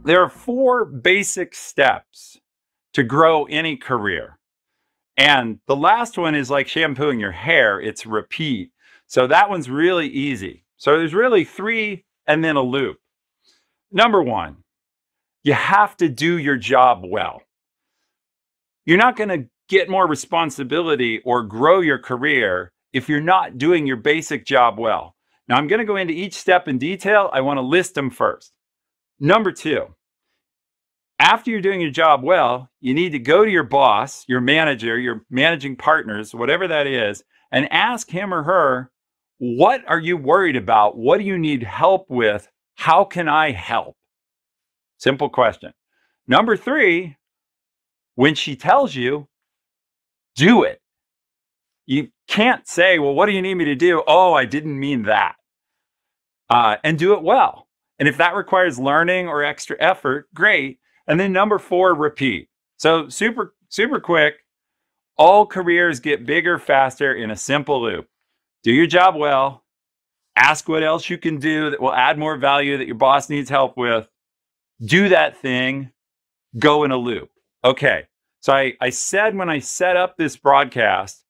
There are 4 basic steps to grow any career. And the last one is like shampooing your hair, it's repeat. So that one's really easy. So there's really 3 and then a loop. Number 1, you have to do your job well. You're not going to get more responsibility or grow your career if you're not doing your basic job well. Now, I'm going to go into each step in detail. I want to list them first. Number 2, after you're doing your job well, you need to go to your boss, your manager, your managing partners, whatever that is, and ask him or her, what are you worried about? What do you need help with? How can I help? Simple question. Number 3, when she tells you, do it. You can't say, well, what do you need me to do? Oh, I didn't mean that. And do it well. And if that requires learning or extra effort, great. And then number 4, repeat. So super quick. All careers get bigger, faster in a simple loop. Do your job well. Ask what else you can do that will add more value that your boss needs help with. Do that thing. Go in a loop. Okay. So I said when I set up this broadcast,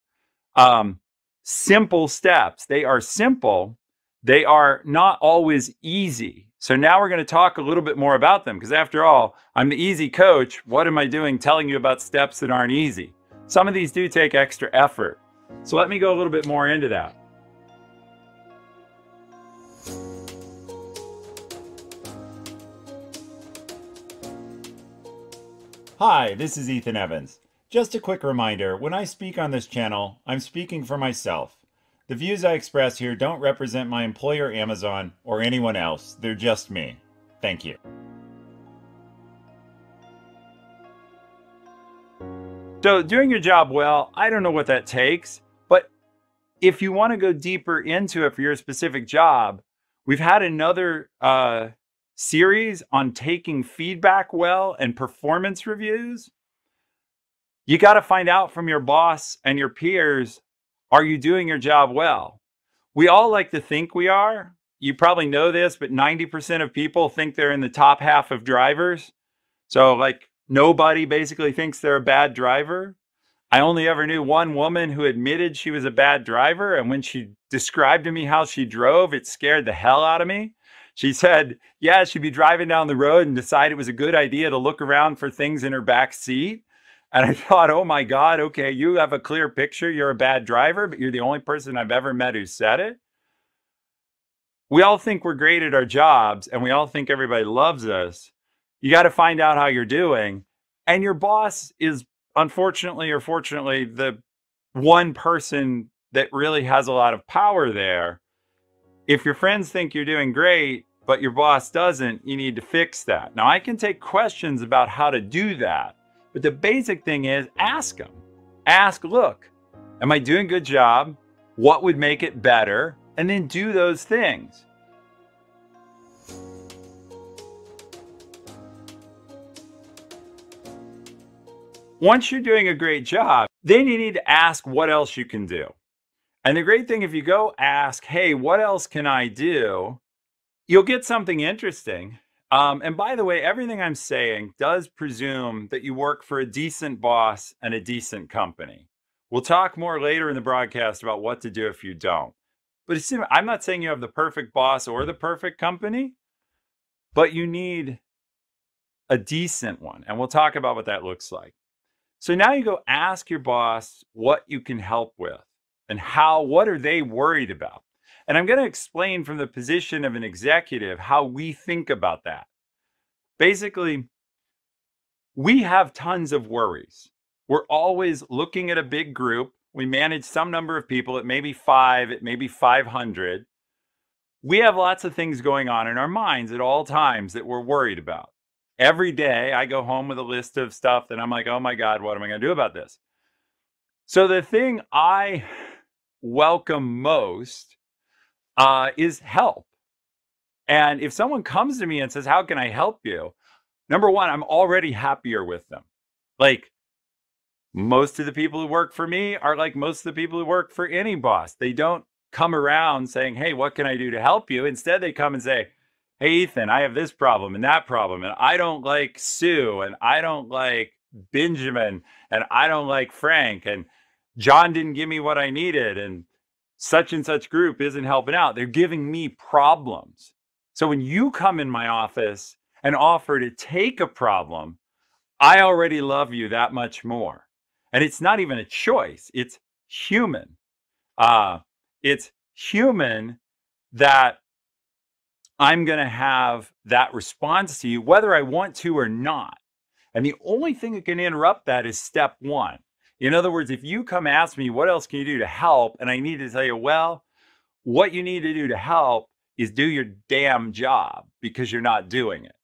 simple steps. They are simple. They are not always easy. So now we're going to talk a little bit more about them because after all, I'm the easy coach. What am I doing telling you about steps that aren't easy? Some of these do take extra effort. So let me go a little bit more into that. Hi, this is Ethan Evans. Just a quick reminder, when I speak on this channel, I'm speaking for myself. The views I express here don't represent my employer, Amazon, or anyone else. They're just me. Thank you. So doing your job well, I don't know what that takes, but if you want to go deeper into it for your specific job, we've had another series on taking feedback well and performance reviews. You got to find out from your boss and your peers, are you doing your job well? We all like to think we are. You probably know this, but 90% of people think they're in the top half of drivers. So like nobody basically thinks they're a bad driver. I only ever knew one woman who admitted she was a bad driver. And when she described to me how she drove, it scared the hell out of me. She said, yeah, she'd be driving down the road and decide it was a good idea to look around for things in her back seat. And I thought, oh my God, okay, you have a clear picture. You're a bad driver, but you're the only person I've ever met who said it. We all think we're great at our jobs and we all think everybody loves us. You got to find out how you're doing. And your boss is unfortunately or fortunately the one person that really has a lot of power there. If your friends think you're doing great, but your boss doesn't, you need to fix that. Now I can take questions about how to do that. But the basic thing is ask them. Ask, look, am I doing a good job? What would make it better? And then do those things. Once you're doing a great job, then you need to ask what else you can do. And the great thing, if you go ask, hey, what else can I do? You'll get something interesting. And by the way, everything I'm saying does presume that you work for a decent boss and a decent company. We'll talk more later in the broadcast about what to do if you don't. But I'm not saying you have the perfect boss or the perfect company, but you need a decent one. And we'll talk about what that looks like. So now you go ask your boss what you can help with and what are they worried about? And I'm going to explain from the position of an executive how we think about that. Basically, we have tons of worries. We're always looking at a big group. We manage some number of people. It may be 5, it may be 500. We have lots of things going on in our minds at all times that we're worried about. Every day I go home with a list of stuff that I'm like, oh my God, what am I going to do about this? So the thing I welcome most is help. And if someone comes to me and says, how can I help you? Number one, I'm already happier with them. Like most of the people who work for me are like most of the people who work for any boss. They don't come around saying, hey, what can I do to help you? Instead, they come and say, hey, Ethan, I have this problem and that problem, and I don't like Sue, and I don't like Benjamin, and I don't like Frank, and John didn't give me what I needed, and such group isn't helping out. They're giving me problems. So when you come in my office and offer to take a problem, I already love you that much more. And it's not even a choice, it's human. It's human that I'm going to have that response to you, whether I want to or not. And the only thing that can interrupt that is step one. In other words, if you come ask me, what else can you do to help? And I need to tell you, well, what you need to do to help is do your damn job because you're not doing it.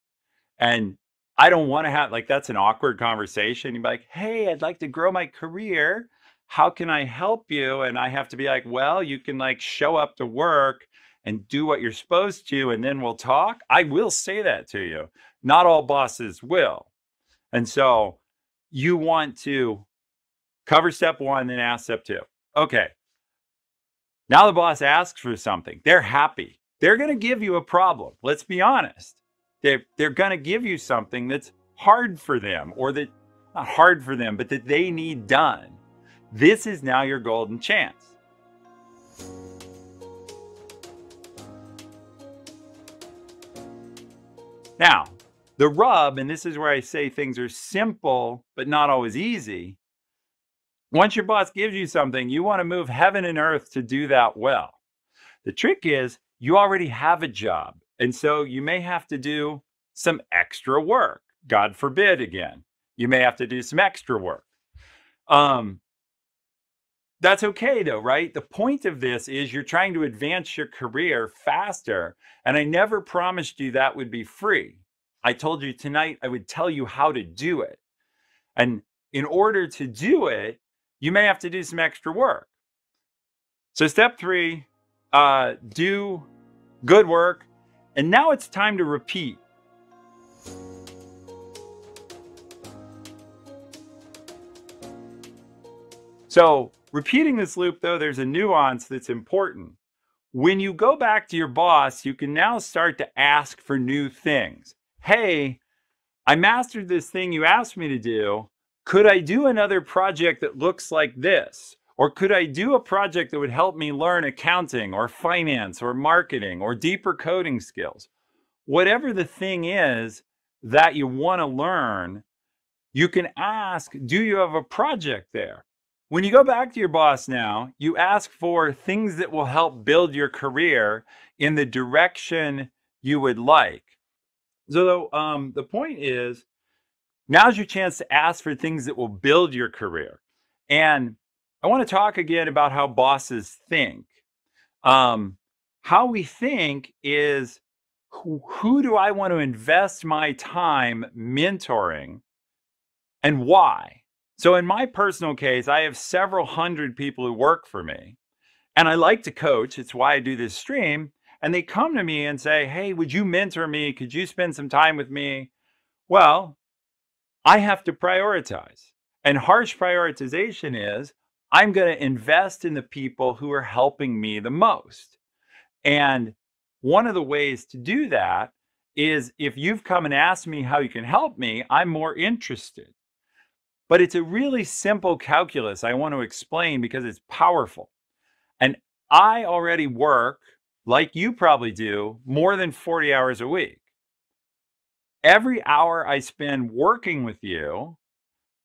And I don't want to have, like, that's an awkward conversation. You'd be like, hey, I'd like to grow my career. How can I help you? And I have to be like, well, you can like show up to work and do what you're supposed to, and then we'll talk. I will say that to you. Not all bosses will. And so you want to cover step one, then ask step two. Okay. Now the boss asks for something. They're happy. They're going to give you a problem. Let's be honest. They're going to give you something that's hard for them, or that, not hard for them, but that they need done. This is now your golden chance. Now, the rub, and this is where I say things are simple, but not always easy. Once your boss gives you something, you want to move heaven and earth to do that well. The trick is you already have a job, and so you may have to do some extra work. God forbid, again, you may have to do some extra work. That's okay though, right? The point of this is you're trying to advance your career faster, and I never promised you that would be free. I told you tonight I would tell you how to do it. And in order to do it, you may have to do some extra work. So step three, do good work. And now it's time to repeat. So repeating this loop, though, there's a nuance that's important. When you go back to your boss, you can now start to ask for new things. Hey, I mastered this thing you asked me to do. Could I do another project that looks like this? Or could I do a project that would help me learn accounting or finance or marketing or deeper coding skills? Whatever the thing is that you want to learn, you can ask, do you have a project there? When you go back to your boss now, you ask for things that will help build your career in the direction you would like. So the point is, now's your chance to ask for things that will build your career. And I want to talk again about how bosses think. How we think is, who do I want to invest my time mentoring and why? So in my personal case, I have several hundred people who work for me, and I like to coach. It's why I do this stream. And they come to me and say, hey, would you mentor me? Could you spend some time with me? Well, I have to prioritize. And harsh prioritization is, I'm going to invest in the people who are helping me the most. And one of the ways to do that is, if you've come and asked me how you can help me, I'm more interested. But it's a really simple calculus I want to explain because it's powerful. And I already work, like you probably do, more than 40 hours a week. Every hour I spend working with you,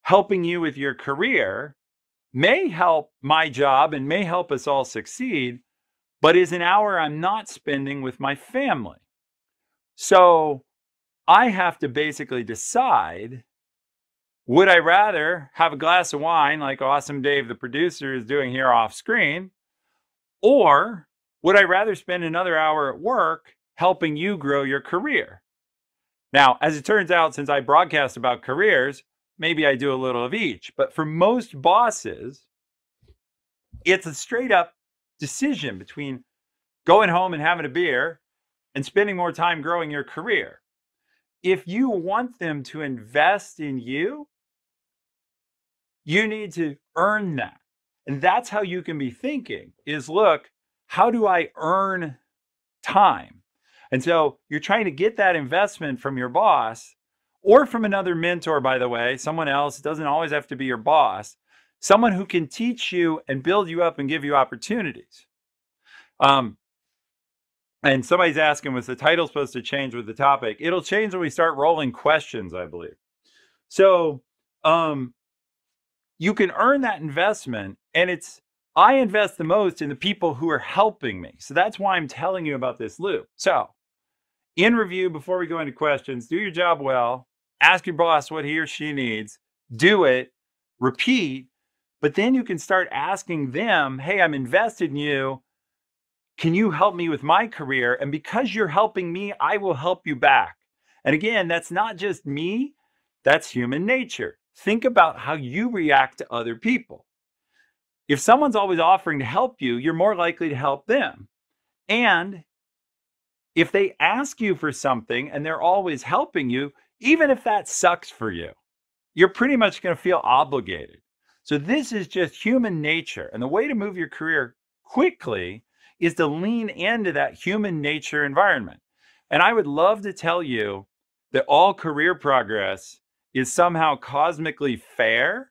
helping you with your career, may help my job and may help us all succeed, but is an hour I'm not spending with my family. So I have to basically decide, would I rather have a glass of wine like Awesome Dave, the producer, is doing here off screen, or would I rather spend another hour at work helping you grow your career? Now, as it turns out, since I broadcast about careers, maybe I do a little of each. But for most bosses, it's a straight up decision between going home and having a beer and spending more time growing your career. If you want them to invest in you, you need to earn that. And that's how you can be thinking is, look, how do I earn time? And so you're trying to get that investment from your boss or from another mentor, by the way, someone else. It doesn't always have to be your boss, someone who can teach you and build you up and give you opportunities. And somebody's asking, was the title supposed to change with the topic? It'll change when we start rolling questions, I believe. So you can earn that investment, and I invest the most in the people who are helping me. So that's why I'm telling you about this loop. So in review, before we go into questions, do your job well, ask your boss what he or she needs, do it, repeat, but then you can start asking them, hey, I'm invested in you. Can you help me with my career? And because you're helping me, I will help you back. And again, that's not just me, that's human nature. Think about how you react to other people. If someone's always offering to help you, you're more likely to help them. And if they ask you for something and they're always helping you, even if that sucks for you, you're pretty much going to feel obligated. So this is just human nature. And the way to move your career quickly is to lean into that human nature environment. And I would love to tell you that all career progress is somehow cosmically fair.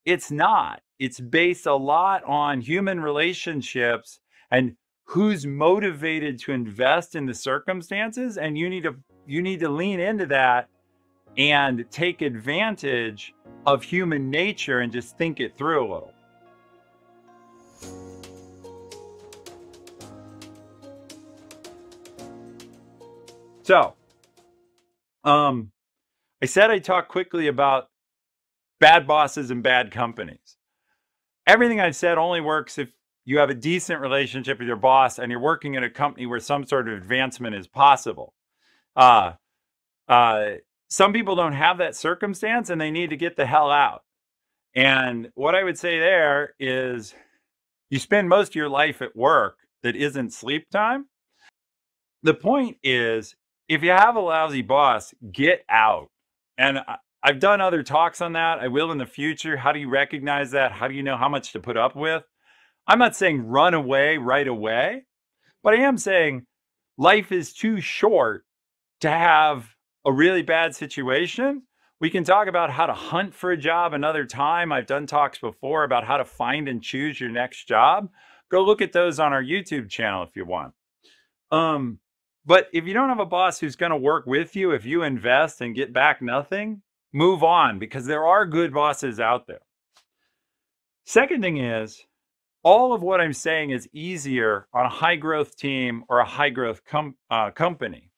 It's not. It's based a lot on human relationships and who's motivated to invest in the circumstances. And you need to lean into that and take advantage of human nature and just think it through a little. So, I said I'd talk quickly about bad bosses and bad companies. Everything I've said only works if you have a decent relationship with your boss and you're working in a company where some sort of advancement is possible. Some people don't have that circumstance and they need to get the hell out. And what I would say there is you spend most of your life at work that isn't sleep time. The point is, if you have a lousy boss, get out. And I've done other talks on that. I will in the future. How do you recognize that? How do you know how much to put up with? I'm not saying run away right away, but I am saying life is too short to have a really bad situation. We can talk about how to hunt for a job another time. I've done talks before about how to find and choose your next job. Go look at those on our YouTube channel if you want. But if you don't have a boss who's going to work with you, if you invest and get back nothing, move on, because there are good bosses out there. Second thing is, all of what I'm saying is easier on a high growth team or a high growth company.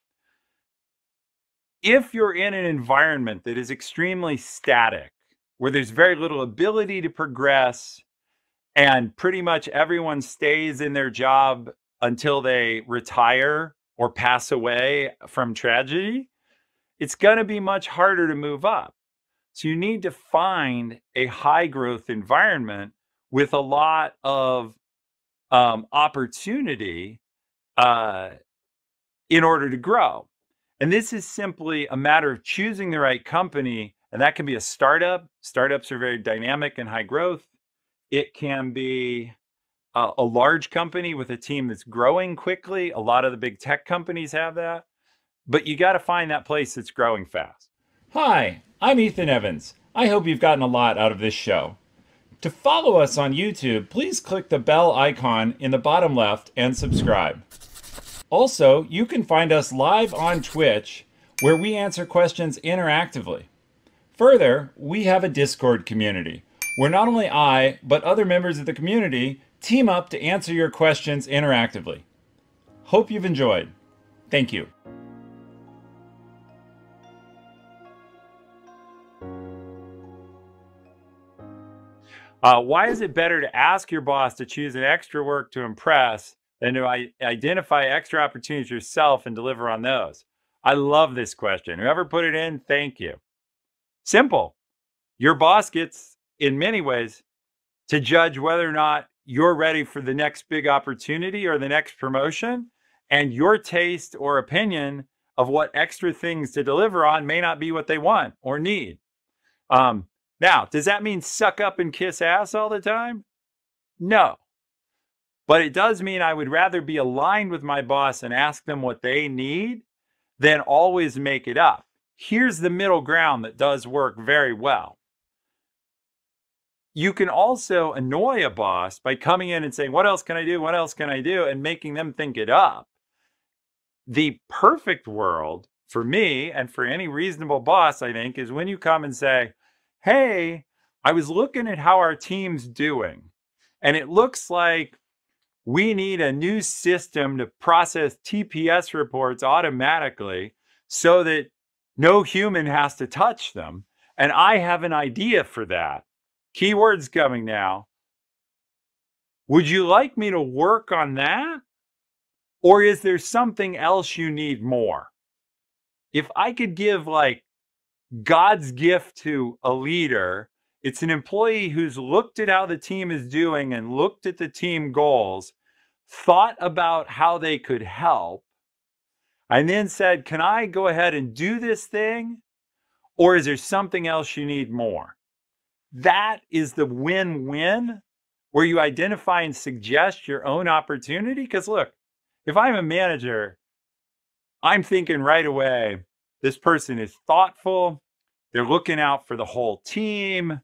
If you're in an environment that is extremely static, where there's very little ability to progress, and pretty much everyone stays in their job until they retire or pass away from tragedy, it's going to be much harder to move up. So you need to find a high growth environment with a lot of opportunity in order to grow. And this is simply a matter of choosing the right company. And that can be a startup. Startups are very dynamic and high growth. It can be a large company with a team that's growing quickly. A lot of the big tech companies have that. But you got to find that place that's growing fast. Hi, I'm Ethan Evans. I hope you've gotten a lot out of this show. To follow us on YouTube, please click the bell icon in the bottom left and subscribe. Also, you can find us live on Twitch, where we answer questions interactively. Further, we have a Discord community, where not only I, but other members of the community team up to answer your questions interactively. Hope you've enjoyed. Thank you. Why is it better to ask your boss to choose an extra work to impress than to identify extra opportunities yourself and deliver on those? I love this question. Whoever put it in, thank you. Simple. Your boss gets, in many ways, to judge whether or not you're ready for the next big opportunity or the next promotion, and your taste or opinion of what extra things to deliver on may not be what they want or need. Now, does that mean suck up and kiss ass all the time? No. But it does mean I would rather be aligned with my boss and ask them what they need than always make it up. Here's the middle ground that does work very well. You can also annoy a boss by coming in and saying, what else can I do? What else can I do? And making them think it up. The perfect world for me and for any reasonable boss, I think, is when you come and say, hey, I was looking at how our team's doing, and it looks like we need a new system to process TPS reports automatically so that no human has to touch them. And I have an idea for that. Keywords coming now. Would you like me to work on that? Or is there something else you need more? If I could give like God's gift to a leader, it's an employee who's looked at how the team is doing and looked at the team goals, thought about how they could help, and then said, can I go ahead and do this thing? Or is there something else you need more? That is the win-win, where you identify and suggest your own opportunity. Because look, if I'm a manager, I'm thinking right away, this person is thoughtful. They're looking out for the whole team.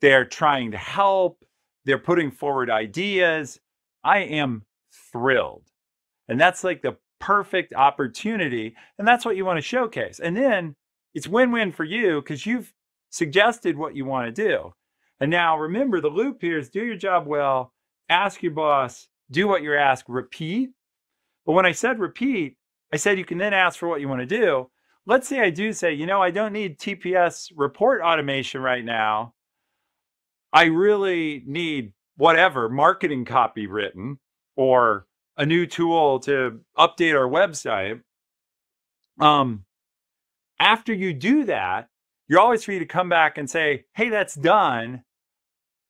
They're trying to help. They're putting forward ideas. I am thrilled. And that's like the perfect opportunity. And that's what you want to showcase. And then it's win-win for you because you've suggested what you want to do. And now remember, the loop here is do your job well, ask your boss, do what you're asked, repeat. But when I said repeat, I said you can then ask for what you want to do. Let's say I do say, I don't need TPS report automation right now. I really need whatever marketing copy written or a new tool to update our website. After you do that, you're always free to come back and say, hey, that's done.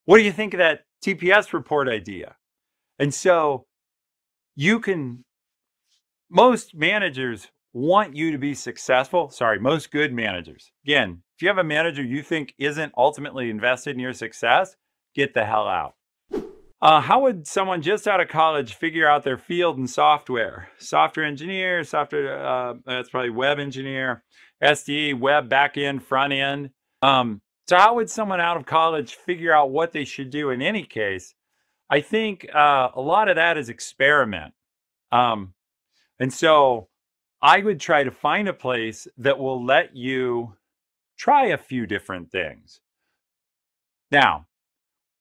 What do you think of that TPS report idea? And so most managers want you to be successful. Sorry, most good managers. Again, if you have a manager you think isn't ultimately invested in your success, get the hell out. How would someone just out of college figure out their field in software? Software engineer, that's probably web engineer, SDE, web, back end, front end. So how would someone out of college figure out what they should do in any case? I think a lot of that is experiment. And so I would try to find a place that will let you try a few different things. Now,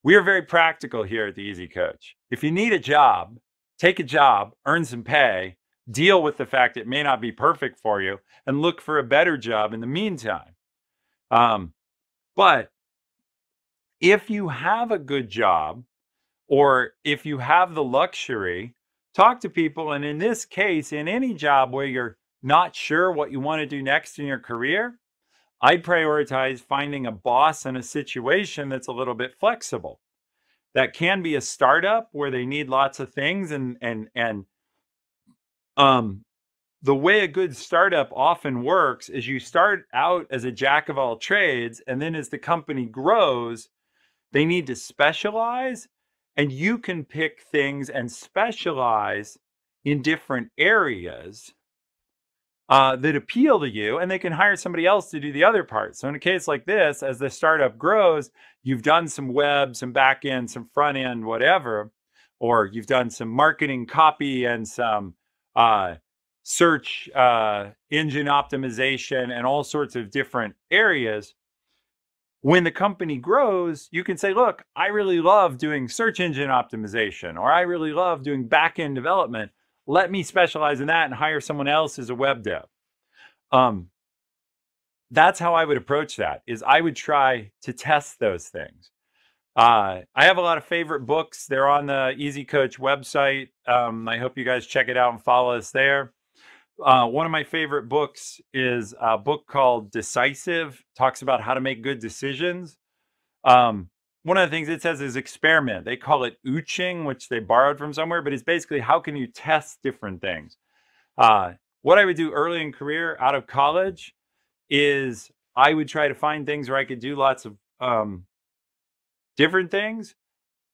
we are very practical here at the Easy Coach. If you need a job, take a job, earn some pay, deal with the fact it may not be perfect for you, and look for a better job in the meantime. But if you have a good job, or if you have the luxury, talk to people. And in this case, in any job where you're not sure what you want to do next in your career, I'd prioritize finding a boss in a situation that's a little bit flexible. That can be a startup where they need lots of things, and the way a good startup often works is you start out as a jack of all trades, and then as the company grows, they need to specialize, and you can pick things and specialize in different areas that appeal to you, and they can hire somebody else to do the other part. So in a case like this, as the startup grows, you've done some web, some back end, some front end, whatever, or you've done some marketing copy and some search engine optimization and all sorts of different areas. When the company grows, you can say, look, I really love doing search engine optimization, or I really love doing back-end development. Let me specialize in that and hire someone else as a web dev. That's how I would approach that, is I would try to test those things. I have a lot of favorite books. They're on the Easy Coach website. I hope you guys check it out and follow us there. One of my favorite books is a book called Decisive. Talks about how to make good decisions. One of the things it says is experiment. They call it ooching, which they borrowed from somewhere, but it's basically how can you test different things. What I would do early in career out of college is I would try to find things where I could do lots of different things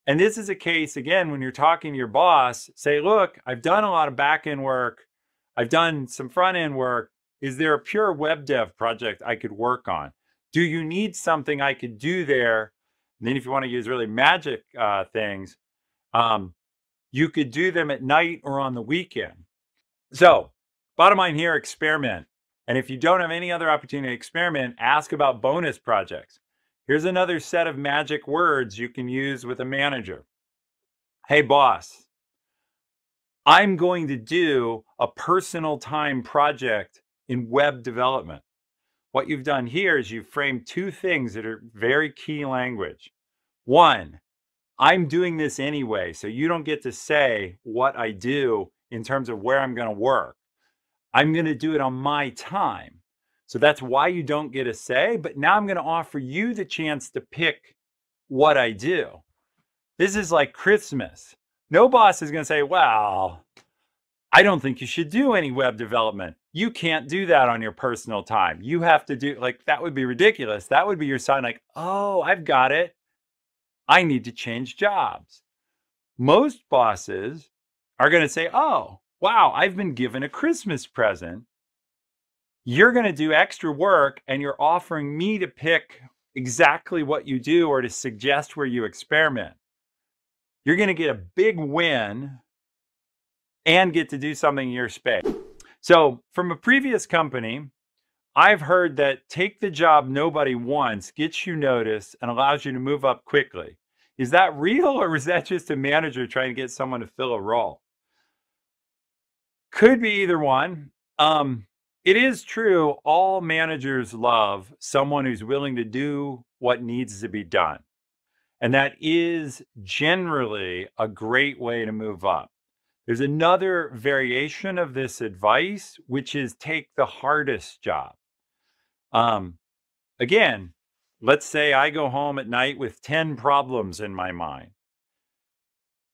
And this is a case, again, when you're talking to your boss, say, look, I've done a lot of back end work. I've done some front end work. Is there a pure web dev project I could work on? Do you need something I could do there? And then if you want to use really magic things, you could do them at night or on the weekend. So bottom line here, experiment. And if you don't have any other opportunity to experiment, ask about bonus projects. Here's another set of magic words you can use with a manager. Hey, boss, I'm going to do a personal time project in web development. What you've done here is you've framed two things that are very key language. One, I'm doing this anyway, so you don't get to say what I do in terms of where I'm going to work. I'm going to do it on my time. So that's why you don't get a say, but now I'm going to offer you the chance to pick what I do. This is like Christmas. No boss is going to say, well, I don't think you should do any web development. You can't do that on your personal time. You have to do, like, that would be ridiculous. That would be your sign like, oh, I've got it. I need to change jobs. Most bosses are going to say, oh, wow, I've been given a Christmas present. You're going to do extra work and you're offering me to pick exactly what you do or to suggest where you experiment. You're going to get a big win and get to do something in your space. So from a previous company, I've heard that take the job nobody wants, gets you noticed, and allows you to move up quickly. Is that real, or is that just a manager trying to get someone to fill a role? Could be either one. It is true, all managers love someone who's willing to do what needs to be done. And that is generally a great way to move up. There's another variation of this advice, which is take the hardest job. Again, let's say I go home at night with 10 problems in my mind.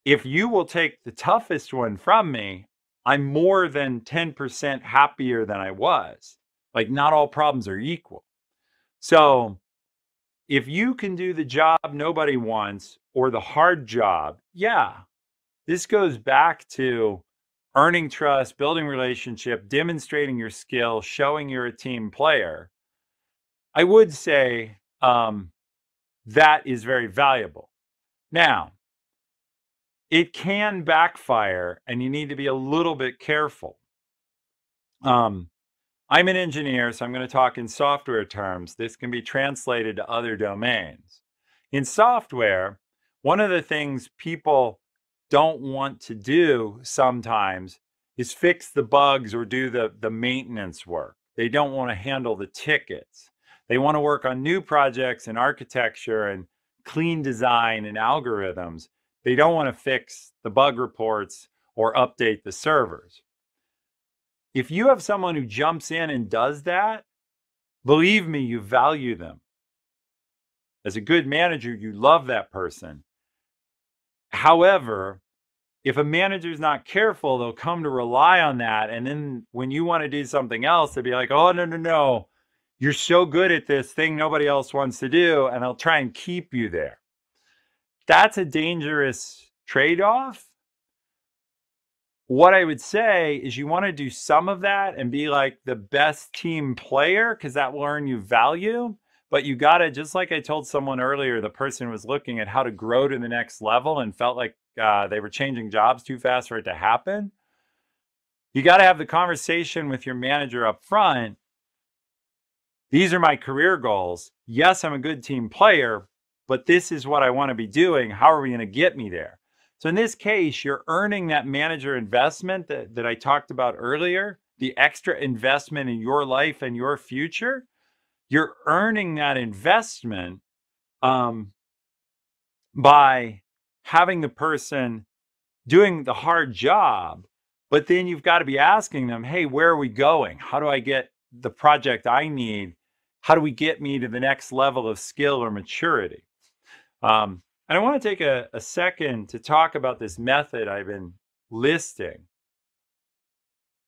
If you will take the toughest one from me, I'm more than 10% happier than I was. Like, not all problems are equal. So if you can do the job nobody wants or the hard job, yeah, this goes back to earning trust, building relationship, demonstrating your skill, showing you're a team player. I would say that is very valuable. Now, it can backfire and you need to be a little bit careful. I'm an engineer, so I'm going to talk in software terms. This can be translated to other domains. In software, one of the things people don't want to do sometimes is fix the bugs or do the maintenance work. They don't want to handle the tickets. They want to work on new projects and architecture and clean design and algorithms. They don't want to fix the bug reports or update the servers. If you have someone who jumps in and does that, believe me, you value them. As a good manager, you love that person. However, if a manager is not careful, they'll come to rely on that. And then when you want to do something else, they'll be like, oh, no. You're so good at this thing nobody else wants to do. And they'll try and keep you there. That's a dangerous trade-off. What I would say is you want to do some of that and be like the best team player, because that will earn you value. But you got to, just like I told someone earlier, the person was looking at how to grow to the next level and felt like they were changing jobs too fast for it to happen. You got to have the conversation with your manager up front. These are my career goals. Yes, I'm a good team player, but this is what I want to be doing. How are we going to get me there? So in this case, you're earning that manager investment that I talked about earlier, the extra investment in your life and your future. You're earning that investment by having the person doing the hard job, but then you've got to be asking them, hey, where are we going? How do I get the project I need? How do we get me to the next level of skill or maturity? And I want to take a second to talk about this method I've been listing.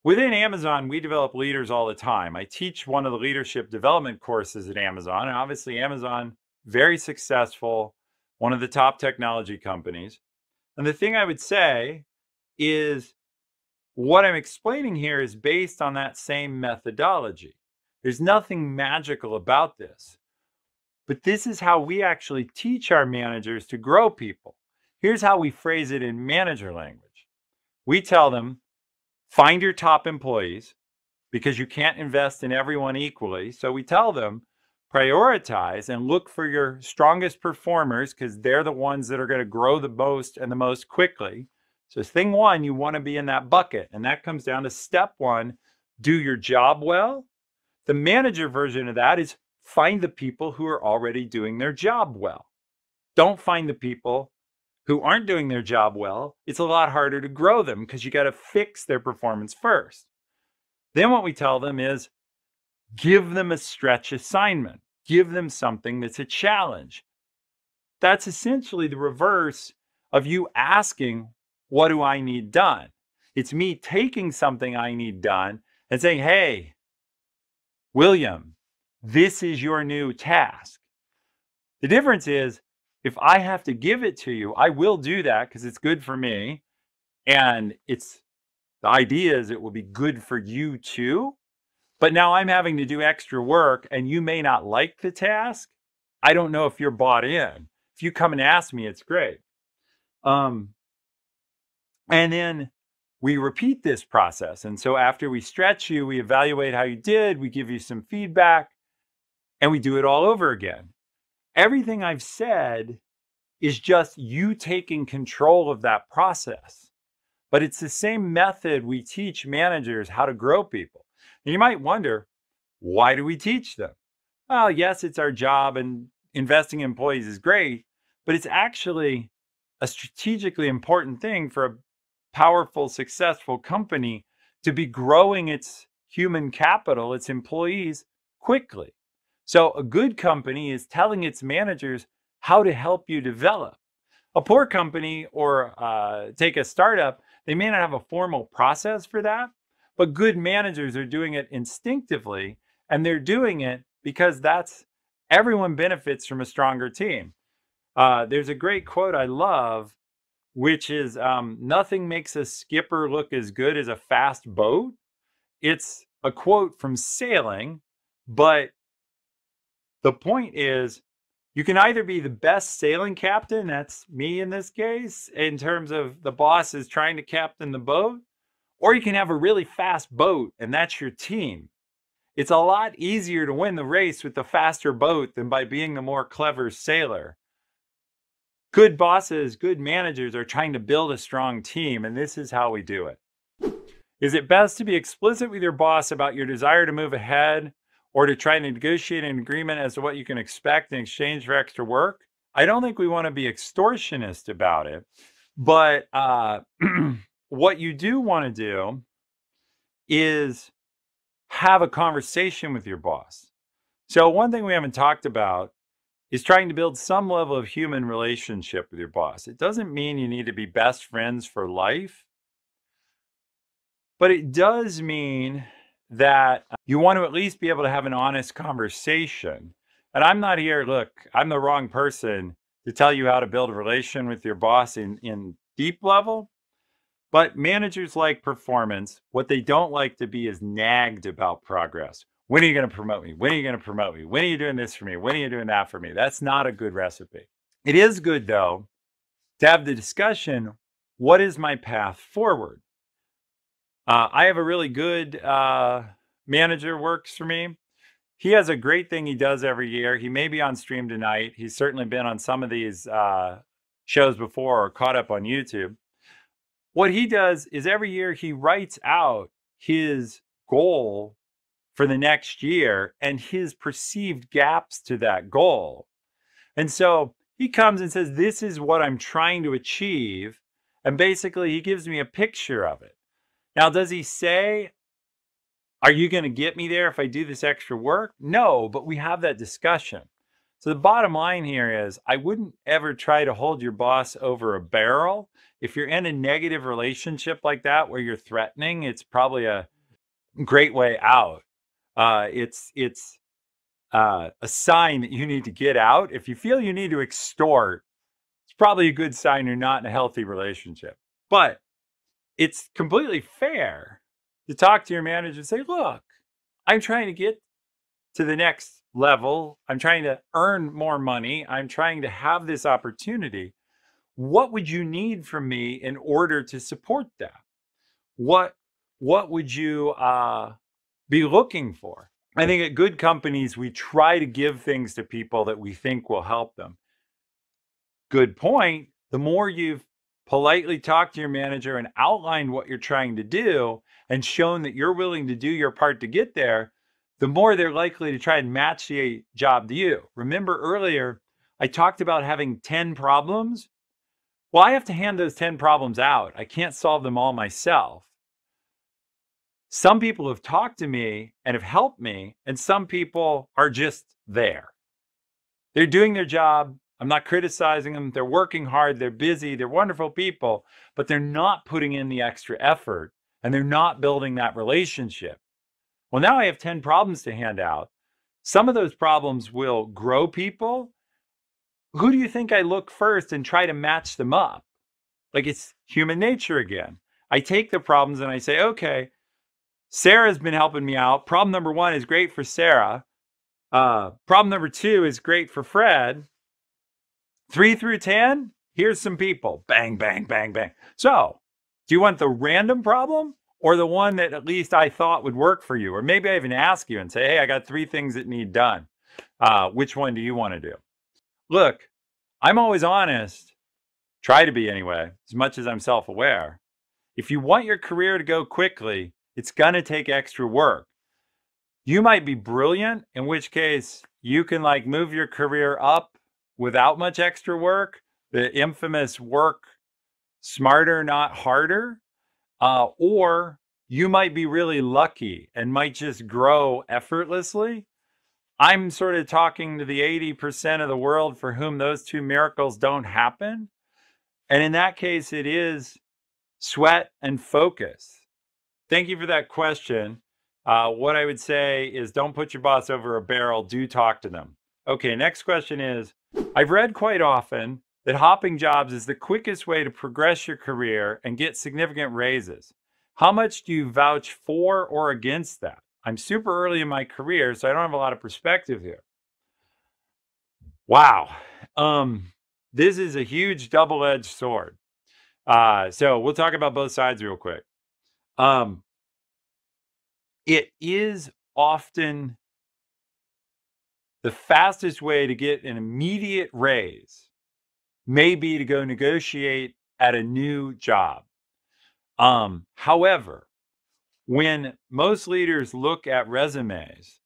Within Amazon, we develop leaders all the time. I teach one of the leadership development courses at Amazon, and obviously Amazon, very successful, one of the top technology companies. And the thing I would say is what I'm explaining here is based on that same methodology. There's nothing magical about this, but this is how we actually teach our managers to grow people. Here's how we phrase it in manager language. We tell them, find your top employees, because you can't invest in everyone equally. So we tell them, prioritize and look for your strongest performers because they're the ones that are going to grow the most and the most quickly. So thing one, you want to be in that bucket. And that comes down to step one, do your job well. The manager version of that is find the people who are already doing their job well. Don't find the people who aren't doing their job well. It's a lot harder to grow them because you got to fix their performance first. Then what we tell them is give them a stretch assignment. Give them something that's a challenge. That's essentially the reverse of you asking, what do I need done? It's me taking something I need done and saying, hey, William, this is your new task. The difference is if I have to give it to you, I will do that because it's good for me. And the idea is it will be good for you too. But now I'm having to do extra work and you may not like the task. I don't know if you're bought in. If you come and ask me, it's great. And then we repeat this process. And so after we stretch you, we evaluate how you did, we give you some feedback, and we do it all over again. Everything I've said is just you taking control of that process. But it's the same method we teach managers how to grow people. And you might wonder, why do we teach them? Well, yes, it's our job and investing in employees is great, but it's actually a strategically important thing for a powerful, successful company to be growing its human capital, its employees, quickly. So a good company is telling its managers how to help you develop. A poor company or take a startup, they may not have a formal process for that, but good managers are doing it instinctively, and they're doing it because everyone benefits from a stronger team. There's a great quote I love, which is nothing makes a skipper look as good as a fast boat. It's a quote from sailing, but the point is you can either be the best sailing captain, that's me in this case, in terms of the boss is trying to captain the boat, or you can have a really fast boat and that's your team. It's a lot easier to win the race with the faster boat than by being the more clever sailor. Good bosses, good managers are trying to build a strong team, and this is how we do it. Is it best to be explicit with your boss about your desire to move ahead or to try to negotiate an agreement as to what you can expect in exchange for extra work? I don't think we want to be extortionist about it, but what you do want to do is have a conversation with your boss. So one thing we haven't talked about is trying to build some level of human relationship with your boss. It doesn't mean you need to be best friends for life, but it does mean that you want to at least be able to have an honest conversation. And I'm not here, look, I'm the wrong person to tell you how to build a relation with your boss in deep level. But managers like performance. What they don't like to be is nagged about progress. When are you going to promote me? When are you going to promote me? When are you doing this for me? When are you doing that for me? That's not a good recipe. It is good, though, to have the discussion, what is my path forward? I have a really good manager works for me. He has a great thing he does every year. He may be on stream tonight. He's certainly been on some of these shows before or caught up on YouTube. What he does is every year he writes out his goal for the next year and his perceived gaps to that goal. And so he comes and says, this is what I'm trying to achieve. And basically he gives me a picture of it. Now, does he say, are you going to get me there if I do this extra work? No, but we have that discussion. So the bottom line here is I wouldn't ever try to hold your boss over a barrel. If you're in a negative relationship like that where you're threatening, it's probably a great way out. It's a sign that you need to get out. If you feel you need to extort, it's probably a good sign you're not in a healthy relationship. But it's completely fair to talk to your manager and say, look, I'm trying to get to the next level. I'm trying to earn more money. I'm trying to have this opportunity. What would you need from me in order to support that? What would you be looking for? I think at good companies, we try to give things to people that we think will help them. Good point. The more you've politely talked to your manager and outlined what you're trying to do and shown that you're willing to do your part to get there, the more they're likely to try and match the job to you. Remember earlier, I talked about having 10 problems. Well, I have to hand those 10 problems out. I can't solve them all myself. Some people have talked to me and have helped me, and some people are just there. They're doing their job. I'm not criticizing them. They're working hard. They're busy. They're wonderful people, but they're not putting in the extra effort and they're not building that relationship. Well, now I have 10 problems to hand out. Some of those problems will grow people. Who do you think I look first and try to match them up? Like, it's human nature again. I take the problems and I say, okay, Sarah's been helping me out. Problem number 1 is great for Sarah. Problem number 2 is great for Fred. 3 through 10, here's some people. Bang, bang, bang, bang. So, do you want the random problem or the one that at least I thought would work for you? Or maybe I even ask you and say, hey, I got 3 things that need done. Which one do you want to do? Look, I'm always honest, try to be anyway, as much as I'm self-aware. If you want your career to go quickly, it's going to take extra work. You might be brilliant, in which case you can like move your career up without much extra work, the infamous work smarter, not harder. Or you might be really lucky and might just grow effortlessly. I'm sort of talking to the 80% of the world for whom those 2 miracles don't happen. And in that case, it is sweat and focus. Thank you for that question. What I would say is don't put your boss over a barrel. Do talk to them. Okay, next question is, I've read quite often that hopping jobs is the quickest way to progress your career and get significant raises. How much do you vouch for or against that? I'm super early in my career, so I don't have a lot of perspective here. Wow. This is a huge double-edged sword. So we'll talk about both sides real quick. It is often the fastest way to get an immediate raise may be to go negotiate at a new job. However, when most leaders look at resumes,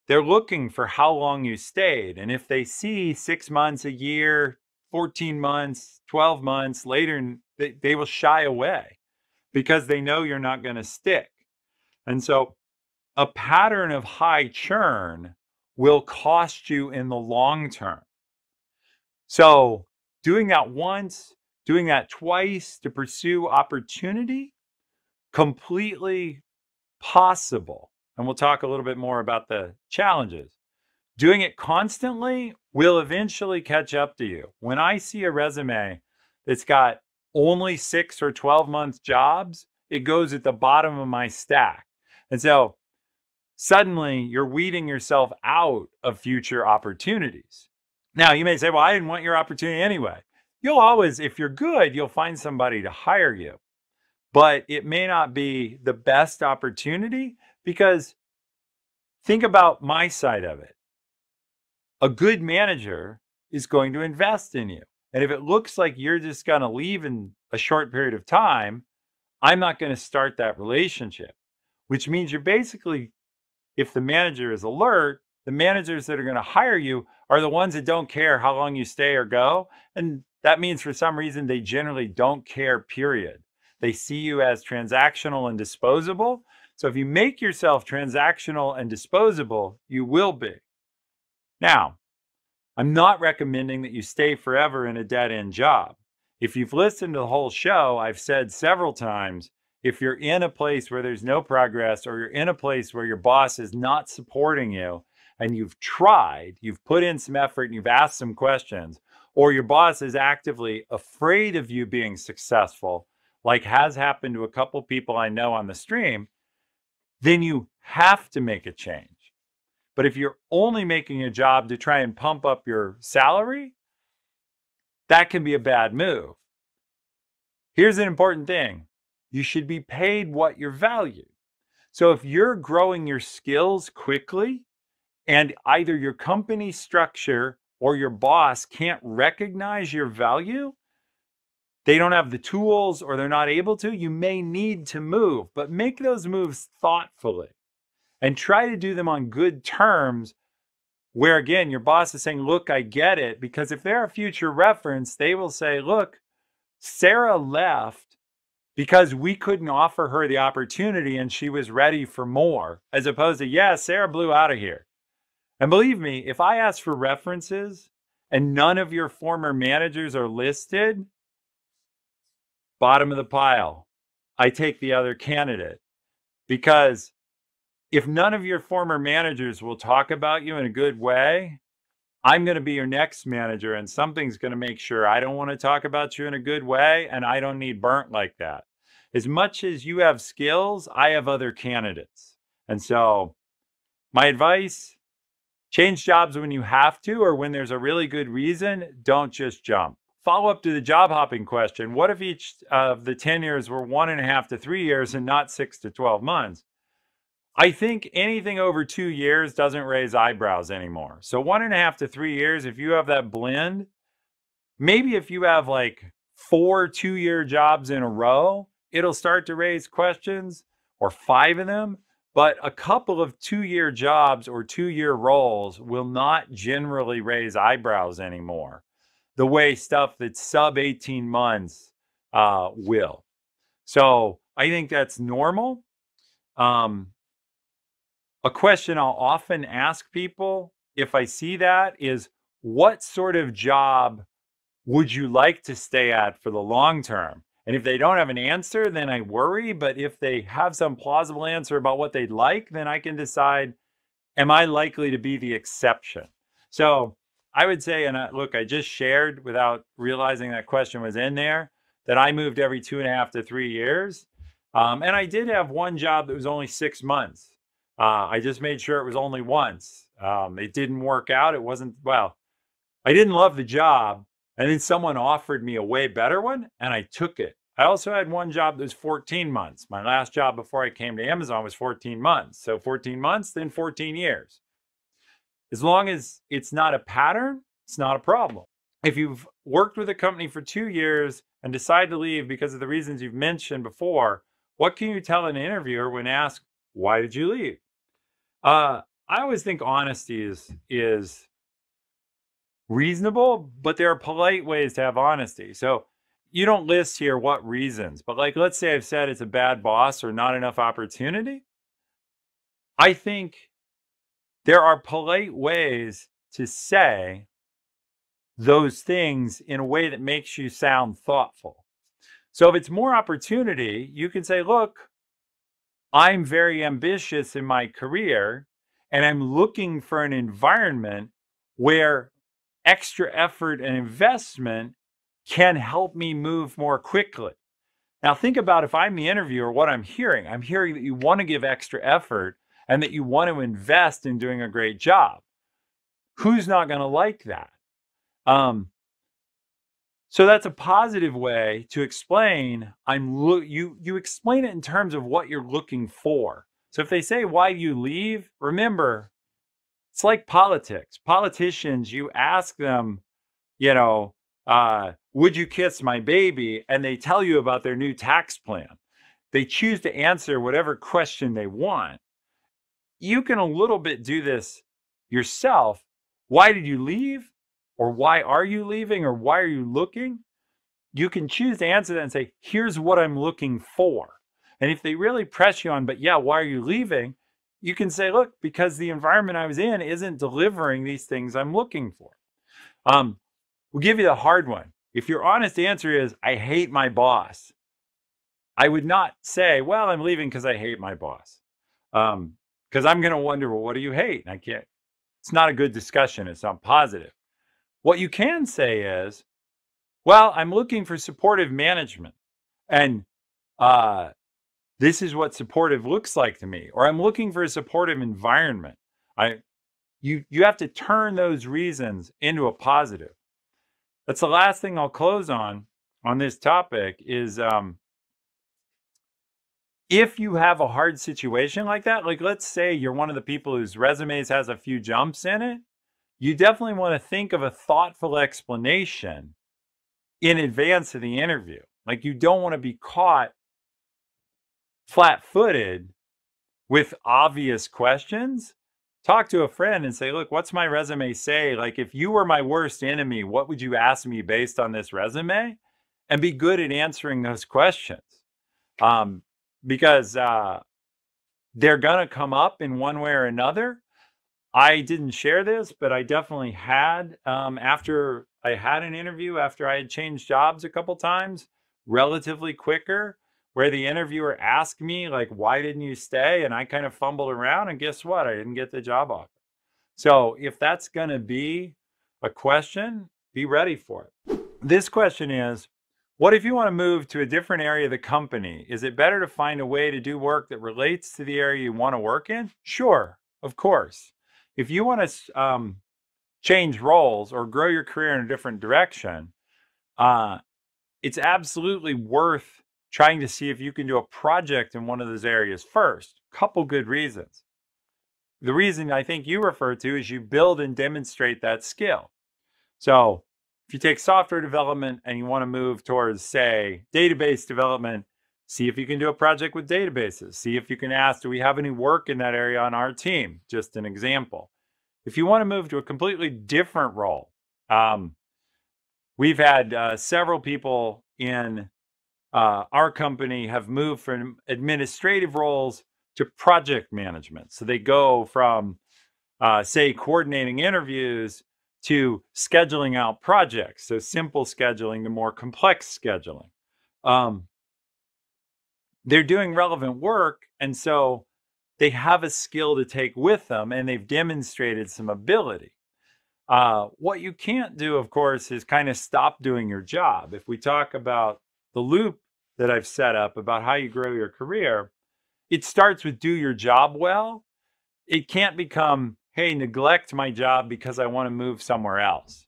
they're looking for how long you stayed. And if they see 6 months, a year, 14 months, 12 months later, they will shy away because they know you're not going to stick. And so a pattern of high churn will cost you in the long term. So doing that once, doing that twice to pursue opportunity, completely possible. And we'll talk a little bit more about the challenges. Doing it constantly will eventually catch up to you. When I see a resume that's got only 6 or 12-month jobs, it goes at the bottom of my stack. And so suddenly you're weeding yourself out of future opportunities. Now, you may say, well, I didn't want your opportunity anyway. You'll always, if you're good, you'll find somebody to hire you. But it may not be the best opportunity because think about my side of it. A good manager is going to invest in you. And if it looks like you're just going to leave in a short period of time, I'm not going to start that relationship, which means you're basically, if the manager is alert, the managers that are going to hire you are the ones that don't care how long you stay or go. And that means for some reason, they generally don't care, period. They see you as transactional and disposable. So if you make yourself transactional and disposable, you will be. Now, I'm not recommending that you stay forever in a dead-end job. If you've listened to the whole show, I've said several times, if you're in a place where there's no progress or you're in a place where your boss is not supporting you and you've tried, you've put in some effort and you've asked some questions, or your boss is actively afraid of you being successful, like has happened to a couple people I know on the stream, then you have to make a change. But if you're only making a job to try and pump up your salary, that can be a bad move. Here's an important thing. You should be paid what you're valued. So if you're growing your skills quickly and either your company structure or your boss can't recognize your value, they don't have the tools or they're not able to, you may need to move, but make those moves thoughtfully and try to do them on good terms where, again, your boss is saying, look, I get it. Because if they're a future reference, they will say, look, Sarah left because we couldn't offer her the opportunity and she was ready for more, as opposed to, yeah, Sarah blew out of here. And believe me, if I ask for references and none of your former managers are listed, bottom of the pile, I take the other candidate. Because if none of your former managers will talk about you in a good way, I'm going to be your next manager and something's going to make sure I don't want to talk about you in a good way and I don't need burnt like that. As much as you have skills, I have other candidates. And so my advice, change jobs when you have to or when there's a really good reason. Don't just jump. Follow up to the job hopping question. What if each of the tenures were 1.5 to 3 years and not 6 to 12 months? I think anything over 2 years doesn't raise eyebrows anymore. So 1.5 to 3 years, if you have that blend, maybe if you have like 4 2-year jobs in a row, it'll start to raise questions, or 5 of them. But a couple of 2-year jobs or 2-year roles will not generally raise eyebrows anymore, the way stuff that's sub 18 months will. So I think that's normal. A question I'll often ask people if I see that is, what sort of job would you like to stay at for the long term? And if they don't have an answer, then I worry. But if they have some plausible answer about what they'd like, then I can decide, am I likely to be the exception? So I would say, and look, I just shared without realizing that question was in there, that I moved every 2.5 to 3 years. And I did have one job that was only 6 months. I just made sure it was only once. It didn't work out. It wasn't, well, I didn't love the job. And then someone offered me a way better one and I took it. I also had one job that was 14 months. My last job before I came to Amazon was 14 months. So 14 months, then 14 years. As long as it's not a pattern, it's not a problem. If you've worked with a company for 2 years and decide to leave because of the reasons you've mentioned before, what can you tell an interviewer when asked, why did you leave? I always think honesty is reasonable, but there are polite ways to have honesty. So you don't list here what reasons, but like, let's say I've said it's a bad boss or not enough opportunity. I think there are polite ways to say those things in a way that makes you sound thoughtful. So if it's more opportunity, you can say, look, I'm very ambitious in my career and I'm looking for an environment where extra effort and investment can help me move more quickly. Now think about, if I'm the interviewer, what I'm hearing that you want to give extra effort and that you want to invest in doing a great job. Who's not going to like that? So that's a positive way to explain. You explain it in terms of what you're looking for. So if they say, why do you leave? Remember, it's like politics. Politicians, you ask them, would you kiss my baby? And they tell you about their new tax plan. They choose to answer whatever question they want. You can a little bit do this yourself. Why did you leave? Or why are you leaving? Or why are you looking? You can choose to answer that and say, here's what I'm looking for. And if they really press you on, but yeah, why are you leaving? You can say, look, because the environment I was in isn't delivering these things I'm looking for. We'll give you the hard one. If your honest answer is, I hate my boss, I would not say, well, I'm leaving because I hate my boss. Because I'm going to wonder, well, what do you hate? And I can't, it's not a good discussion. It's not positive. What you can say is, well, I'm looking for supportive management, and this is what supportive looks like to me, or I'm looking for a supportive environment. You have to turn those reasons into a positive. That's the last thing I'll close on this topic is if you have a hard situation like that, like let's say you're one of the people whose resumes has a few jumps in it, you definitely want to think of a thoughtful explanation in advance of the interview. Like you don't want to be caught flat-footed with obvious questions. Talk to a friend and say, look, what's my resume say? Like if you were my worst enemy, what would you ask me based on this resume? And be good at answering those questions. Because they're going to come up in one way or another. I didn't share this, but I definitely had, after I had an interview, after I had changed jobs a couple times, relatively quicker, where the interviewer asked me, like, why didn't you stay? And I kind of fumbled around, and guess what? I didn't get the job offer. So if that's going to be a question, be ready for it. This question is, what if you want to move to a different area of the company? Is it better to find a way to do work that relates to the area you want to work in? Sure, of course. If you want to change roles or grow your career in a different direction, it's absolutely worth trying to see if you can do a project in one of those areas first. Couple good reasons. The reason I think you refer to is you build and demonstrate that skill. So if you take software development and you want to move towards, say, database development, see if you can do a project with databases. See if you can ask, do we have any work in that area on our team? Just an example. If you want to move to a completely different role, we've had several people in our company have moved from administrative roles to project management. So they go from, say, coordinating interviews to scheduling out projects. So simple scheduling to more complex scheduling. They're doing relevant work, and so they have a skill to take with them, and they've demonstrated some ability. What you can't do, of course, is kind of stop doing your job. If we talk about the loop that I've set up about how you grow your career, it starts with do your job well. It can't become, hey, neglect my job because I want to move somewhere else.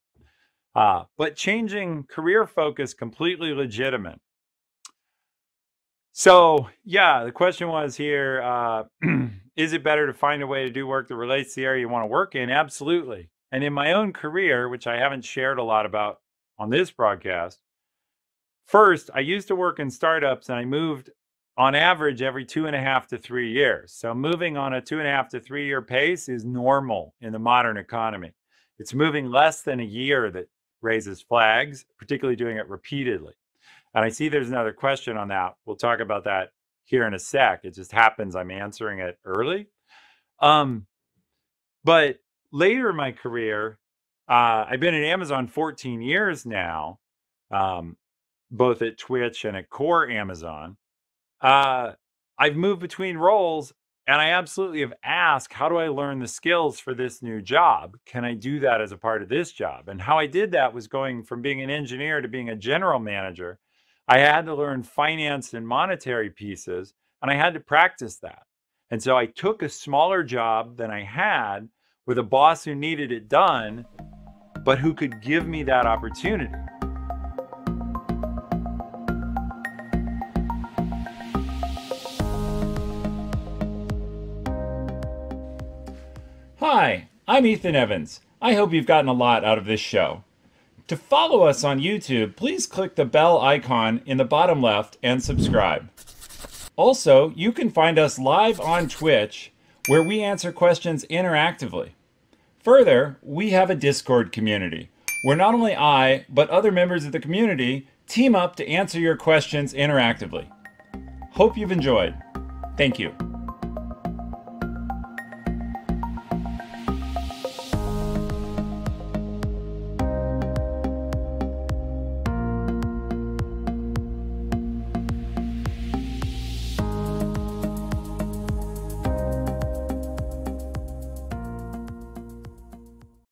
But changing career focus, completely legitimate. So yeah, the question was here, is it better to find a way to do work that relates to the area you want to work in? Absolutely. And in my own career, which I haven't shared a lot about on this broadcast, first, I used to work in startups and I moved on average every 2.5 to 3 years. So moving on a 2.5 to 3 year pace is normal in the modern economy. It's moving less than a year that raises flags, particularly doing it repeatedly. And I see there's another question on that. We'll talk about that here in a sec. It just happens I'm answering it early. But later in my career, I've been at Amazon 14 years now, both at Twitch and at core Amazon. I've moved between roles, and I absolutely have asked, how do I learn the skills for this new job? Can I do that as a part of this job? And how I did that was going from being an engineer to being a general manager. I had to learn finance and monetary pieces, and I had to practice that. And so I took a smaller job than I had with a boss who needed it done, but who could give me that opportunity. Hi, I'm Ethan Evans. I hope you've gotten a lot out of this show. To follow us on YouTube, please click the bell icon in the bottom left and subscribe. Also, you can find us live on Twitch, where we answer questions interactively. Further, we have a Discord community, where not only I, but other members of the community team up to answer your questions interactively. Hope you've enjoyed. Thank you.